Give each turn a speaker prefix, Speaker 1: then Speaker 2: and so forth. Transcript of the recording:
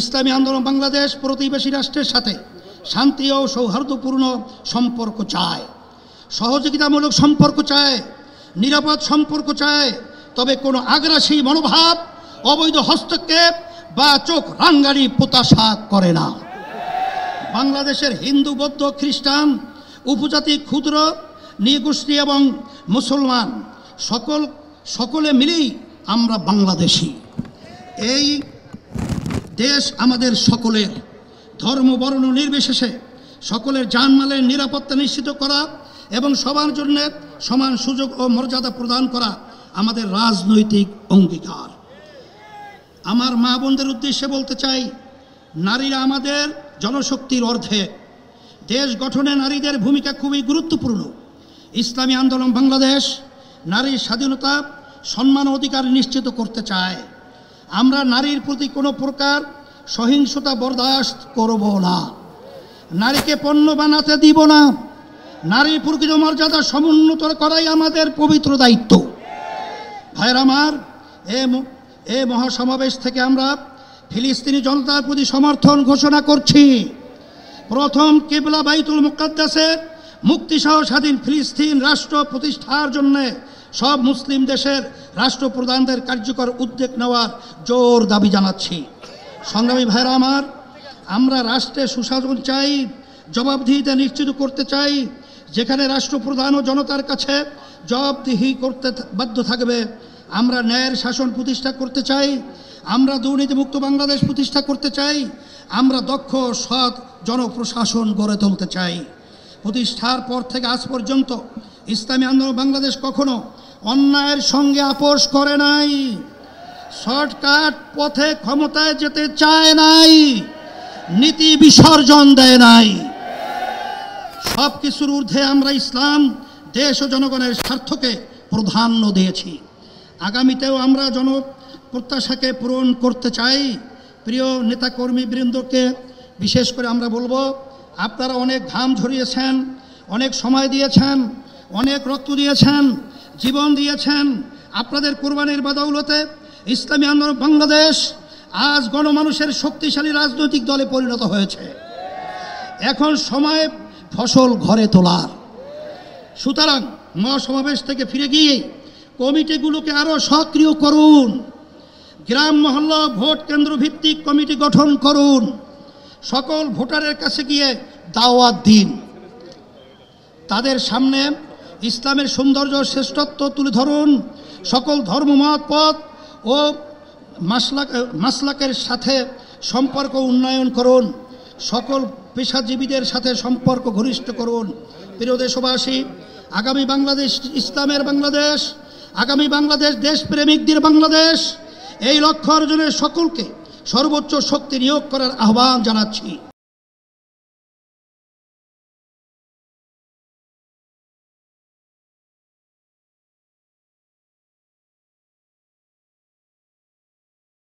Speaker 1: ইসলামী আন্দোলন বাংলাদেশ প্রতিবেশী রাষ্ট্রের সাথে শান্তি ও সৌহার্দ্যপূর্ণ সম্পর্ক চায়, সহযোগিতামূলক সম্পর্ক চায়, নিরাপদ সম্পর্ক চায়। তবে কোনো আগ্রাসী মনোভাব, অবৈধ হস্তক্ষেপ বা চোখ রাঙ্গানি প্রত্যাশা করে না। বাংলাদেশের হিন্দু, বৌদ্ধ, খ্রিস্টান, উপজাতি, ক্ষুদ্র নৃগোষ্ঠী এবং মুসলমান সকলে মিলেই আমরা বাংলাদেশি। এই দেশ আমাদের সকলের, ধর্ম বর্ণ নির্বিশেষে সকলের জানমালের নিরাপত্তা নিশ্চিত করা এবং সবার জন্য সমান সুযোগ ও মর্যাদা প্রদান করা আমাদের রাজনৈতিক অঙ্গীকার। আমার মা বোনদের উদ্দেশ্যে বলতে চাই, নারীরা আমাদের জনশক্তির অর্ধেক। দেশ গঠনে নারীদের ভূমিকা খুবই গুরুত্বপূর্ণ। ইসলামী আন্দোলন বাংলাদেশ নারীর স্বাধীনতা, সম্মান ও অধিকার নিশ্চিত করতে চায়। আমরা নারীর প্রতি কোনো প্রকার সহিংসতা বরদাস্ত করব না, নারীকে পণ্য বানাতে দিব না। নারীর প্রকৃত মর্যাদা সমুন্নত করাই আমাদের পবিত্র দায়িত্ব। ভাইয়ের আমার, এ মহাসমাবেশ থেকে আমরা ফিলিস্তিনি জনতার প্রতি সমর্থন ঘোষণা করছি। প্রথম কিবলা বাইতুল মুকাদ্দাসের মুক্তিসহ স্বাধীন ফিলিস্তিন রাষ্ট্র প্রতিষ্ঠার জন্য সব মুসলিম দেশের রাষ্ট্রপ্রধানদের কার্যকর উদ্যোগ নেওয়ার জোর দাবি জানাচ্ছি। সংগ্রামী ভাইরা আমার, আমরা রাষ্ট্রে সুশাসন চাই, জবাবদিহিতা নিশ্চিত করতে চাই। যেখানে রাষ্ট্রপ্রধান ও জনতার কাছে জবাবদিহি করতে বাধ্য থাকবে। আমরা ন্যায়ের শাসন প্রতিষ্ঠা করতে চাই, আমরা দুর্নীতিমুক্ত বাংলাদেশ প্রতিষ্ঠা করতে চাই, আমরা দক্ষ সৎ জনপ্রশাসন গড়ে তুলতে চাই। প্রতিষ্ঠার পর থেকে আজ পর্যন্ত ইসলামী আন্দোলন বাংলাদেশ কখনো অন্যায়ের সঙ্গে আপোষ করে নাই, শর্টকাট পথে ক্ষমতায় যেতে চায় নাই, নীতি বিসর্জন দেয় নাই। সব কিছুর ঊর্ধ্বে আমরা ইসলাম, দেশ ও জনগণের স্বার্থকে প্রাধান্য দিয়েছি। আগামীতেও আমরা জনপ্রত্যাশাকে পূরণ করতে চাই। প্রিয় নেতাকর্মীবৃন্দকে বিশেষ করে আমরা বলবো, আপনারা অনেক ঘাম ঝরিয়েছেন, অনেক সময় দিয়েছেন, অনেক রক্ত দিয়েছেন, জীবন দিয়েছেন। আপনাদের কোরবানির বদৌলতে ইসলামী আন্দোলন বাংলাদেশ আজ গণমানুষের শক্তিশালী রাজনৈতিক দলে পরিণত হয়েছে। এখন সময় ফসল ঘরে তোলার। সুতরাং মহাসমাবেশ থেকে ফিরে গিয়ে কমিটিগুলোকে আরও সক্রিয় করুন। গ্রাম মহল্লা ভোট কেন্দ্র ভিত্তিক কমিটি গঠন করুন। সকল ভোটারের কাছে গিয়ে দাওয়াত দিন। তাদের সামনে ইসলামের সৌন্দর্য, শ্রেষ্ঠত্ব তুলে ধরুন। সকল ধর্মমত, পথ ও মাসলাকের সাথে সম্পর্ক উন্নয়ন করুন। সকল পেশাজীবীদের সাথে সম্পর্ক ঘনিষ্ঠ করুন। প্রিয় দেশবাসী, আগামী বাংলাদেশ ইসলামের বাংলাদেশ, আগামী বাংলাদেশ দেশপ্রেমিকদের বাংলাদেশ। এই লক্ষ্য অর্জনের সকলকে সর্বোচ্চ শক্তি নিয়োগ করার আহ্বান জানাচ্ছি।